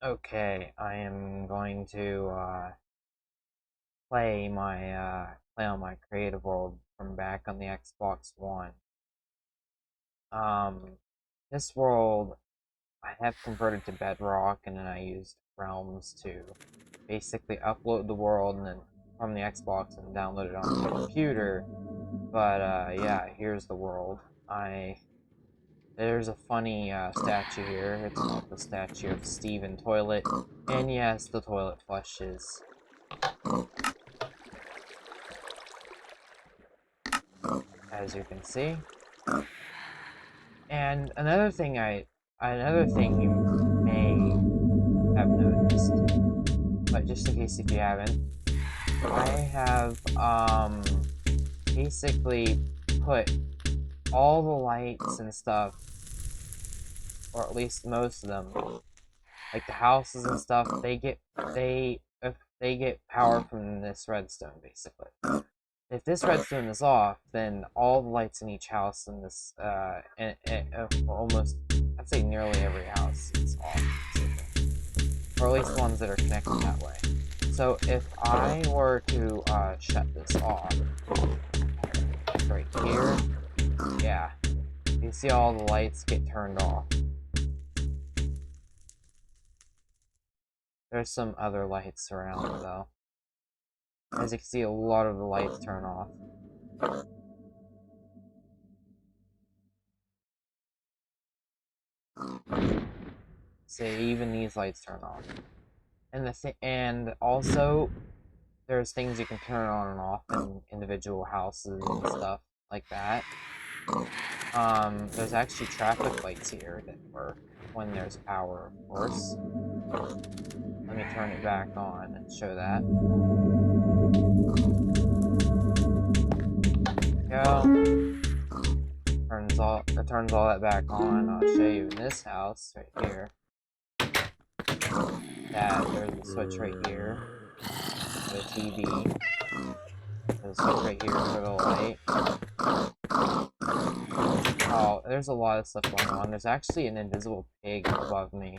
Okay, I am going to play on my creative world from back on the Xbox One. Um, this world I have converted to Bedrock, and then I used Realms to basically upload the world and then from the Xbox and download it onto the computer. But yeah, here's the world. I There's a funny statue here. It's called the statue of Steven Toilet, and yes, the toilet flushes. As you can see. And another thing you may have noticed, but just in case if you haven't, I have basically put all the lights and stuff, or at least most of them, like the houses and stuff, they get power from this redstone basically. If this redstone is off, then all the lights in each house in this, almost, I'd say nearly every house is off, or at least ones that are connected that way. So if I were to shut this off, right here, yeah, you see all the lights get turned off. There's some other lights around though. As you can see, a lot of the lights turn off. See, even these lights turn off. And also there's things you can turn on and off in individual houses and stuff like that. There's actually traffic lights here that work when there's power, of course. Let me turn it back on and show that. Go. It turns all that back on. I'll show you in this house right here. That there's a switch right here. The TV. There's a switch right here for the light. Oh, there's a lot of stuff going on. There's actually an invisible pig above me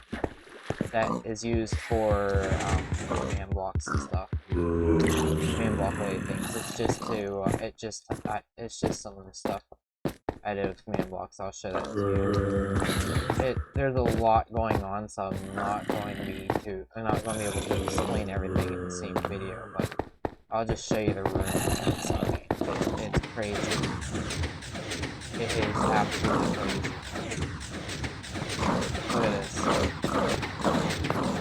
that is used for command blocks and stuff. Command block related things. It's just some of the stuff I did with command blocks. I'll show that to you. There's a lot going on, so I'm not going to be able to explain everything in the same video, but I'll just show you the room. It's crazy. It is absolutely crazy. Look at this.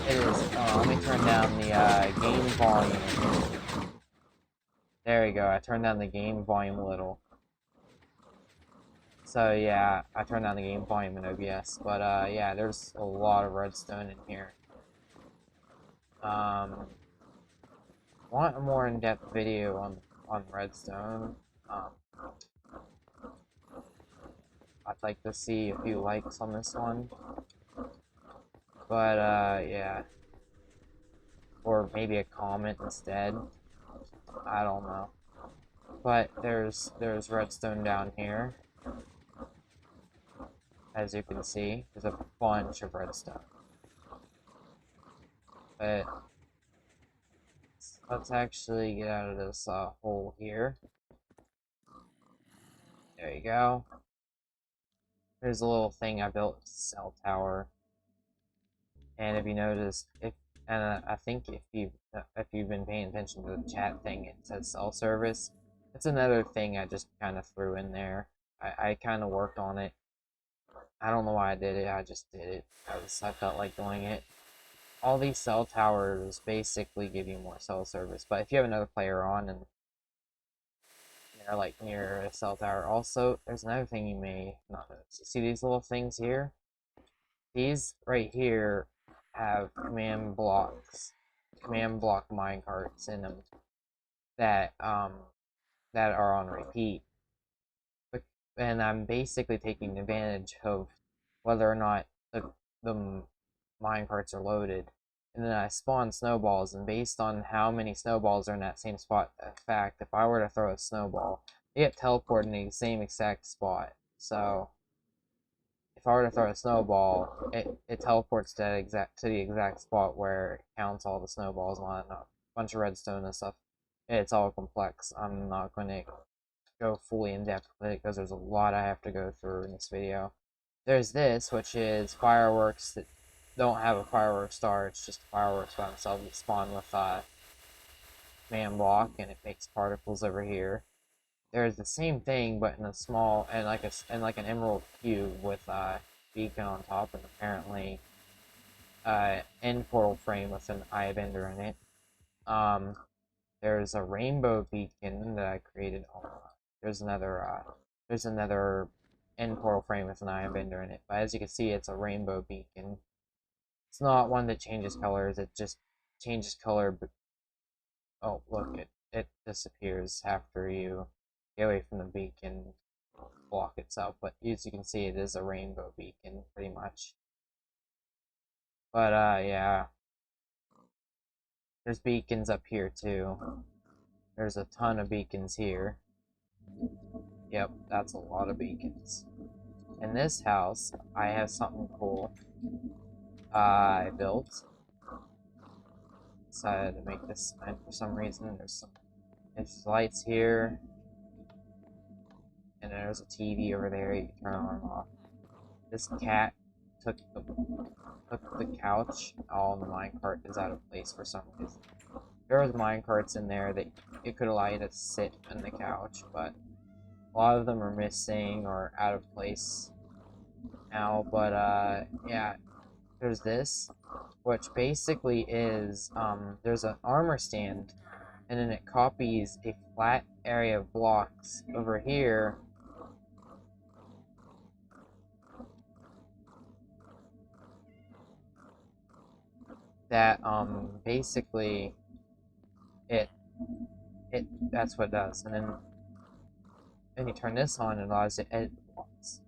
It is. Let me turn down the game volume. There we go. I turned down the game volume a little. So yeah, I turned down the game volume in OBS. But yeah, there's a lot of redstone in here. Want a more in-depth video on redstone? I'd like to see a few likes on this one. But yeah, or maybe a comment instead. I don't know. But there's redstone down here. As you can see, there's a bunch of redstone. But let's actually get out of this hole here. There you go. There's a little thing I built, cell tower. And if you noticed, I think if you've been paying attention to the chat thing, it says cell service. It's another thing I just kind of threw in there. I kind of worked on it. I don't know why I did it. I just did it. I felt like doing it. All these cell towers basically give you more cell service, but if you have another player on and they're like near a cell tower, also there's another thing you may not notice. See these little things here? These right here have command block minecarts in them that that are on repeat. And I'm basically taking advantage of whether or not the minecarts are loaded. And then I spawn snowballs, and based on how many snowballs are in that same spot, in fact, if I were to throw a snowball, they get teleported in the same exact spot. So, if I were to throw a snowball, it teleports to the exact spot where it counts all the snowballs on a bunch of redstone and stuff. It's all complex. I'm not going to go fully in depth with it because there's a lot I have to go through in this video. There's this, which is fireworks that don't have a fireworks star. It's just fireworks by themselves that spawn with man block, and it makes particles over here. There's the same thing, but in a small and like an emerald cube with a beacon on top, and apparently end portal frame with an eye of ender in it. There's a rainbow beacon that I created. There's another end portal frame with an eye of ender in it. But as you can see, it's a rainbow beacon. It's not one that changes colors. It just changes color. But oh, look, it disappears after you get away from the beacon block itself. But as you can see, it is a rainbow beacon pretty much. But yeah, there's beacons up here too. There's a ton of beacons here. Yep, that's a lot of beacons. In this house, I have something cool I built. Decided to make this cement for some reason. There's lights here, and there's a TV over there. You can turn on and off. This cat took the couch. All the minecart is out of place for some reason. There was minecarts in there that it could allow you to sit on the couch, but a lot of them are missing or out of place now. But yeah, there's this, which basically is there's an armor stand, and then it copies a flat area of blocks over here. That basically it that's what it does, and then you turn this on and it allows you to edit blocks.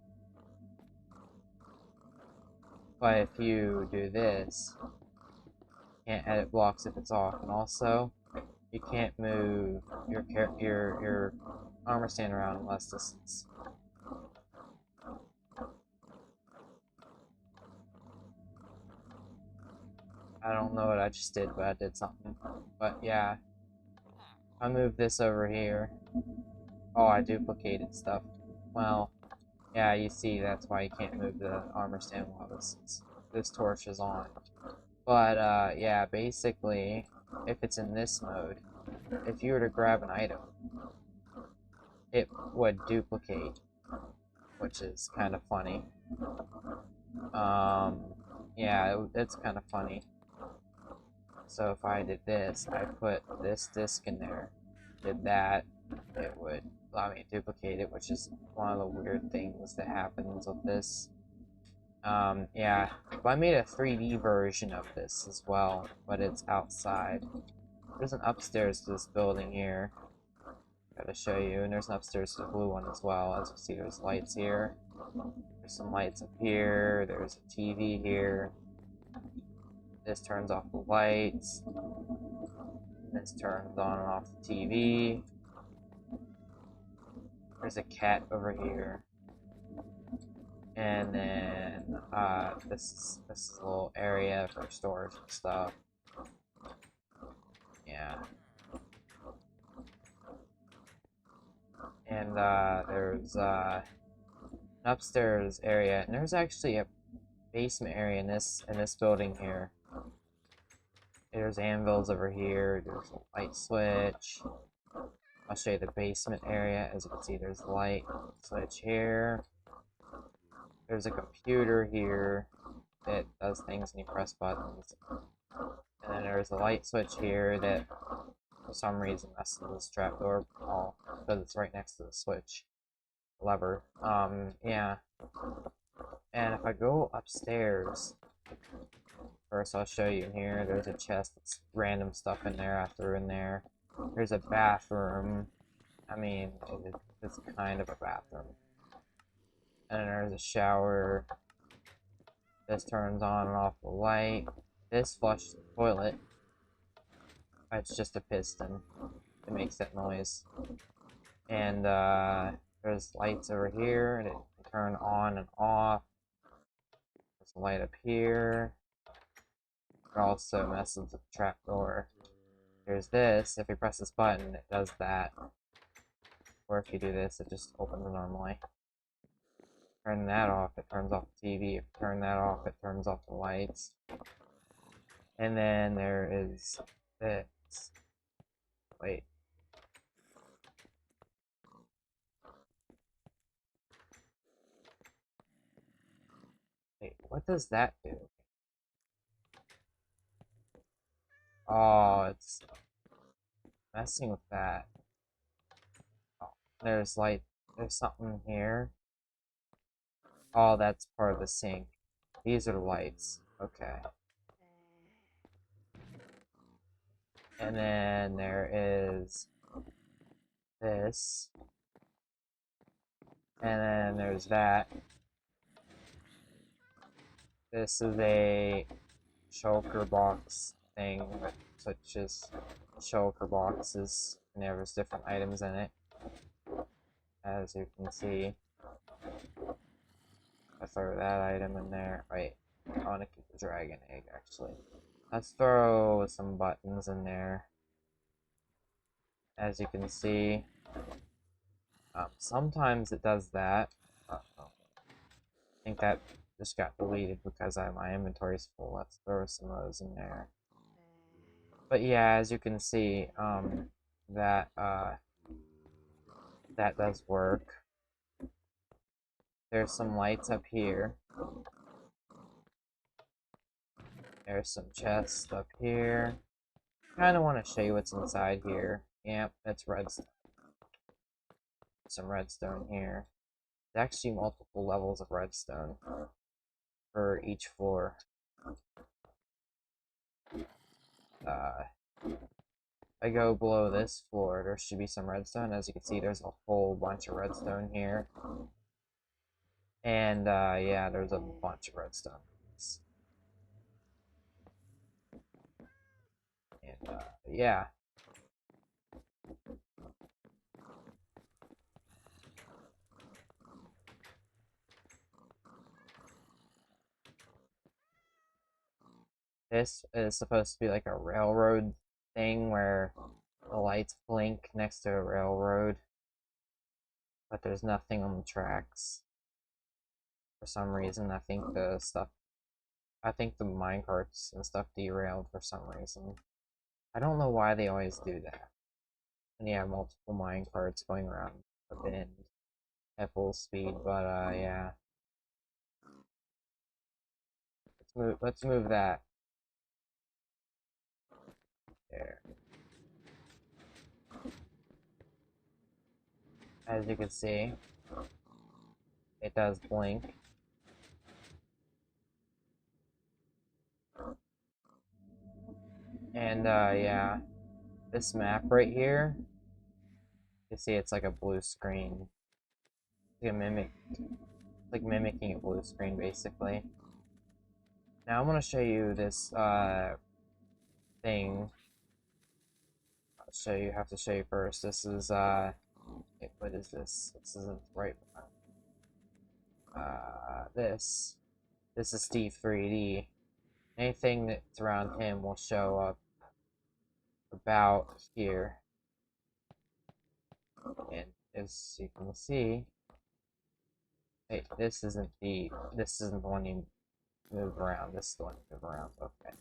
But if you do this, you can't edit blocks if it's off, and also you can't move your armor stand around in less distance. I don't know what I just did, but I did something. But yeah, I moved this over here. Oh, I duplicated stuff. Well, yeah, you see, that's why you can't move the armor stand while this torch is on. But yeah, basically, if it's in this mode, if you were to grab an item, it would duplicate, which is kind of funny. Yeah, it's kind of funny. So if I did this, I put this disc in there, did that, it would allow me to duplicate it, which is one of the weird things that happens with this. Yeah, but I made a 3D version of this as well, but it's outside. There's an upstairs to this building here. Gotta show you, and there's an upstairs to the blue one as well. As you see, there's lights here. There's some lights up here. There's a TV here. This turns off the lights. This turns on and off the TV. There's a cat over here. And then this is a little area for storage and stuff. Yeah. And there's an upstairs area, and there's actually a basement area in this building here. There's anvils over here. There's a light switch. I'll show you the basement area. As you can see, there's a light switch here. There's a computer here that does things when you press buttons. And then there's a light switch here that, for some reason, messes with this trapdoor. Oh, because it's right next to the switch lever. Yeah. And if I go upstairs, first I'll show you here. There's a chest that's random stuff in there I threw in there. There's a bathroom. I mean, it's kind of a bathroom. And then there's a shower. This turns on and off the light. This flushes the toilet. It's just a piston. It makes that noise. And there's lights over here, and it can turn on and off. a light up here. It also messes with the trapdoor. There's this. If you press this button, it does that. Or if you do this, it just opens normally. Turn that off, it turns off the TV. If you turn that off, it turns off the lights. And then there is this. Wait. Wait, what does that do? Oh, it's messing with that. Oh, there's something here. Oh, that's part of the sink. These are the lights. Okay. And then there is this. And then there's that. This is a shulker box thing that switches shulker boxes, and there's different items in it. As you can see, I throw that item in there. Wait, I want to keep the dragon egg actually. Let's throw some buttons in there. As you can see, sometimes it does that. I think that just got deleted because my inventory's full. Let's throw some of those in there. But yeah, as you can see, that does work. There's some lights up here. There's some chests up here. Kind of want to show you what's inside here. Yep, that's redstone. Some redstone here. There's actually multiple levels of redstone for each floor. I go below this floor, there should be some redstone. As you can see, there's a whole bunch of redstone here. And yeah, there's a bunch of redstone. And yeah. This is supposed to be like a railroad thing where the lights blink next to a railroad, but there's nothing on the tracks. For some reason, I think the minecarts and stuff derailed for some reason. I don't know why they always do that. And you have multiple minecarts going around a bend at full speed, but yeah. Let's move that. There. As you can see, it does blink. And yeah, this map right here, you see it's like a blue screen. It's like mimicking a blue screen basically. Now I'm gonna show you this thing. Have to show you first. This is what is this? This isn't right. This is Steve 3D. Anything that's around him will show up about here. And as you can see, wait, this isn't the one you move around. This is the one you move around. Okay.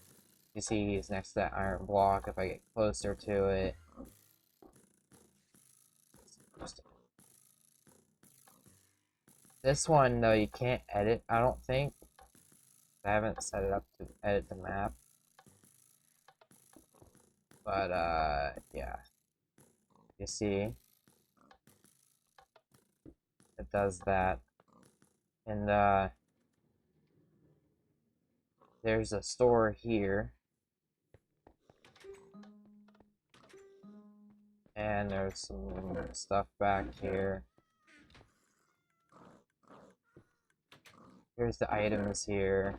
You see he's next to that iron block. If I get closer to it, this one though you can't edit, I don't think. I haven't set it up to edit the map. But yeah. You see it does that. And there's a store here. And there's some stuff back here. Here's the items here.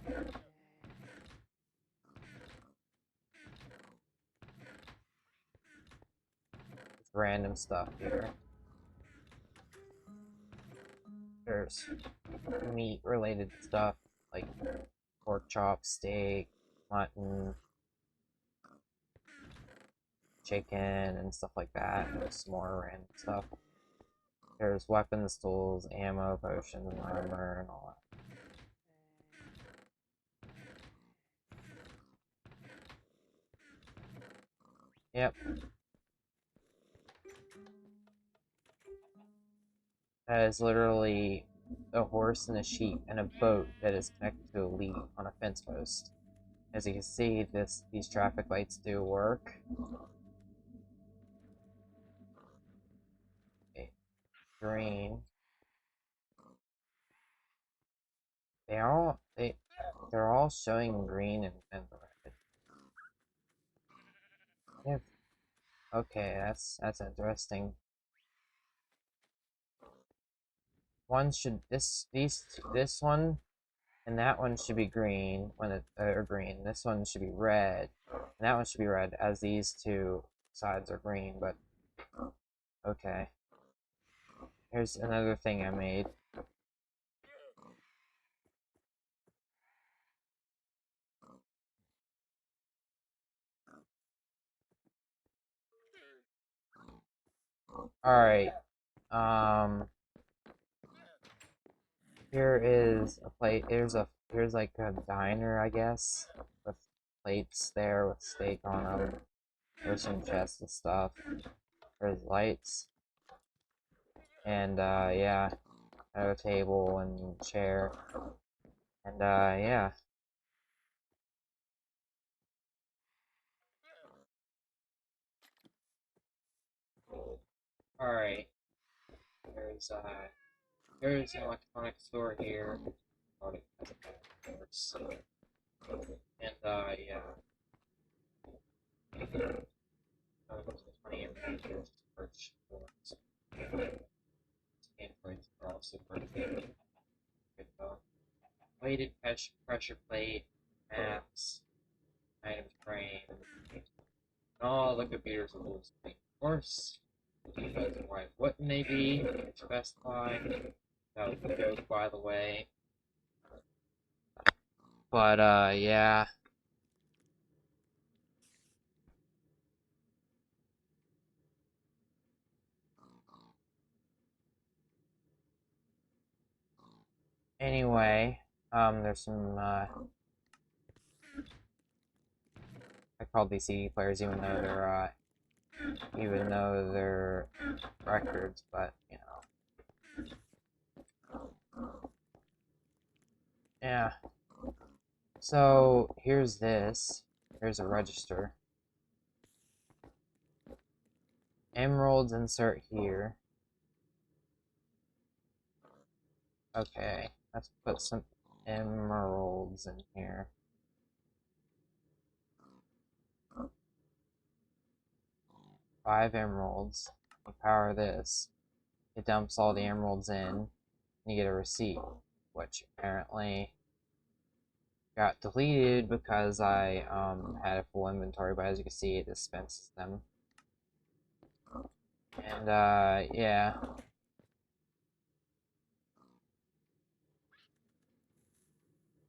It's random stuff here. There's meat related stuff like pork chop, steak, mutton, chicken, and stuff like that. There's some more random stuff. There's weapons, tools, ammo, potions, armor, and all that. Yep. That is literally a horse and a sheep and a boat that is connected to a lead on a fence post. As you can see, these traffic lights do work. Okay. Green. They're all showing green and red. Yeah. Okay, that's interesting. One should this one and that one should be green when it or green. This one should be red, and that one should be red as these two sides are green. But okay, here's another thing I made. All right, here is a plate. Here's like a diner, I guess, with plates there with steak on them. There's some chests and stuff. There's lights, and yeah, a table and chair, and yeah. All right, there's an electronic store here. And yeah. There's plenty of features to purchase Androids are also pretty good. Weighted pressure plate, maps, items frame, and all the computers will lose. Of course, because why wouldn't they be? It's Best Buy. That was a joke, by the way. But yeah. Anyway, there's some I call these CD players even though they're records, but you know. Yeah. So here's this. Here's a register. Emeralds insert here. Okay, let's put some emeralds in here. 5 emeralds. You power this. It dumps all the emeralds in. And you get a receipt, which apparently got deleted because I had a full inventory, but as you can see, it dispenses them. And yeah.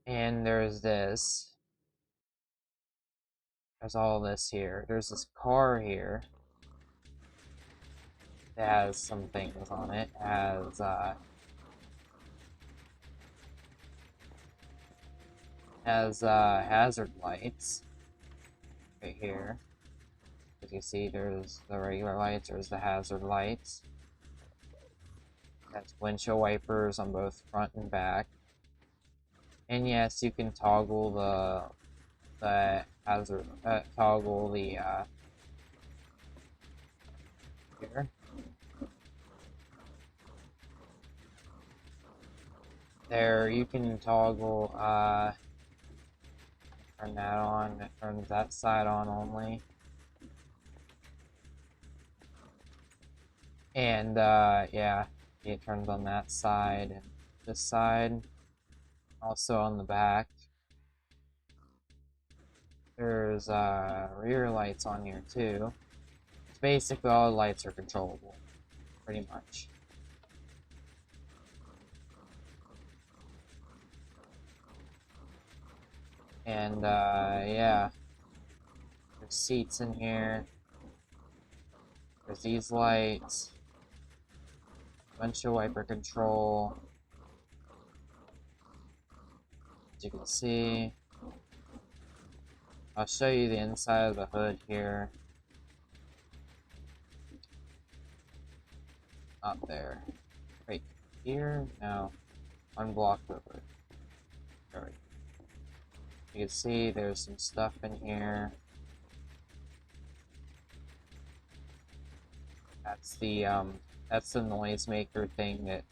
And there's this. There's all this here. There's this car here that has some things on it. It has hazard lights right here. As you see, there's the regular lights, there's the hazard lights. That's windshield wipers on both front and back. And yes, you can toggle the hazard toggle the here. There you can toggle turn that on, it turns that side on only. And yeah, it turns on that side and this side. Also on the back. There's rear lights on here too. It's basically all the lights are controllable, pretty much. And, yeah. There's seats in here. There's these lights. Windshield wiper control. As you can see. I'll show you the inside of the hood here. Not there. Right here? No. One block over. There. You can see there's some stuff in here. That's the noisemaker thing that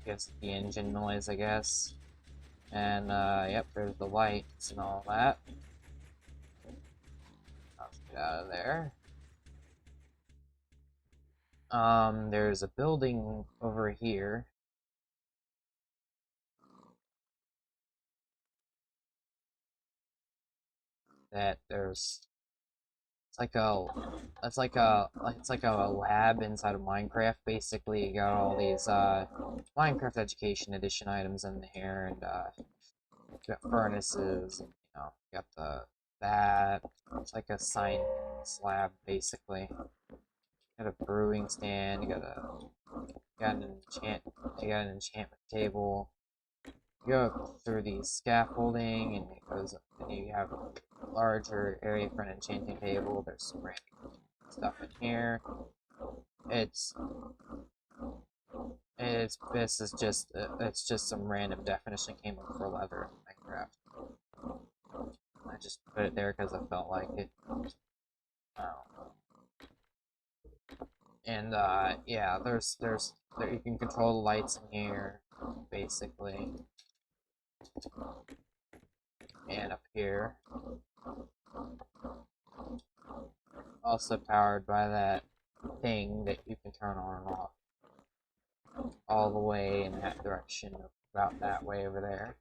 gives the engine noise, I guess. And yep, there's the lights and all that. Let's get out of there. There's a building over here that there's it's like a lab inside of Minecraft. Basically, you got all these Minecraft Education Edition items in here, and you got furnaces, and you got that. It's like a science lab, basically. You got a brewing stand. You got an enchantment table. You go through the scaffolding, and it goes up, and you have a larger area for an enchanting table. There's some random stuff in here. It's just some random definition came up for leather in Minecraft. I just put it there because I felt like it. And yeah, there you can control the lights in here, basically, and up here. Also powered by that thing that you can turn on and off all the way in that direction, about that way over there.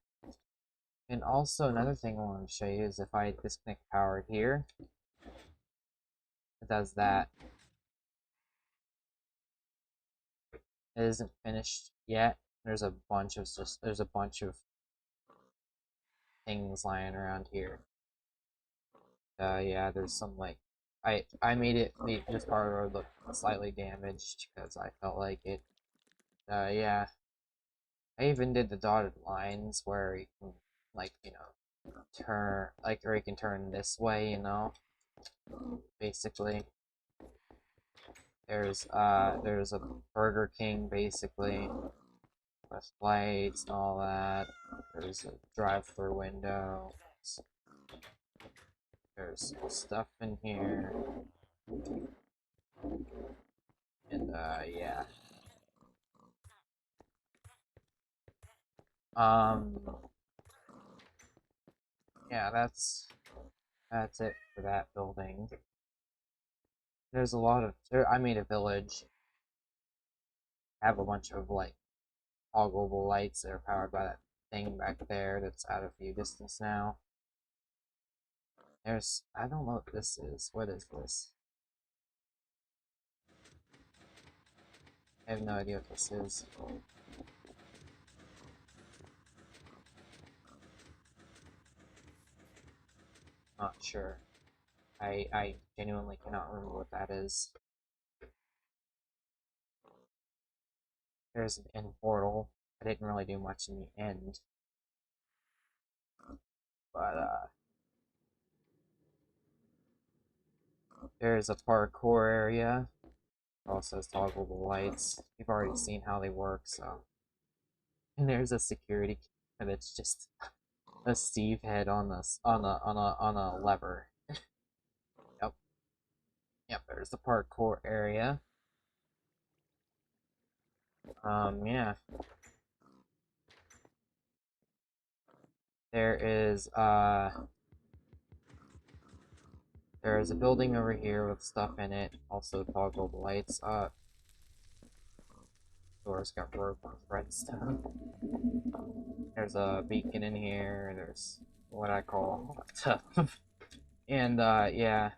And also another thing I want to show you is if I disconnect power here, it does that. It isn't finished yet. There's a bunch of things lying around here. Yeah, there's some like I made this part of the road look slightly damaged because I felt like it. Yeah, I even did the dotted lines where you can like turn or you can turn this way, basically. There's a Burger King basically with lights and all that. There's a drive-through window. There's stuff in here. And yeah. Um yeah, that's it for that building. There's a lot of I made a village. Have a bunch of like toggleable lights that are powered by that thing back there that's out of view distance now. I don't know what this is. What is this? I have no idea what this is. Not sure. I genuinely cannot remember what that is. There's an end portal. I didn't really do much in the end. But there's a parkour area. It also has toggleable lights. You've already seen how they work, so. And there's a security and it's just a Steve head on a lever. Yep. Yep, there's the parkour area. Yeah. There is a building over here with stuff in it, also toggleable lights. Doors got broke with redstone. There's a beacon in here, there's what I call tough. And yeah.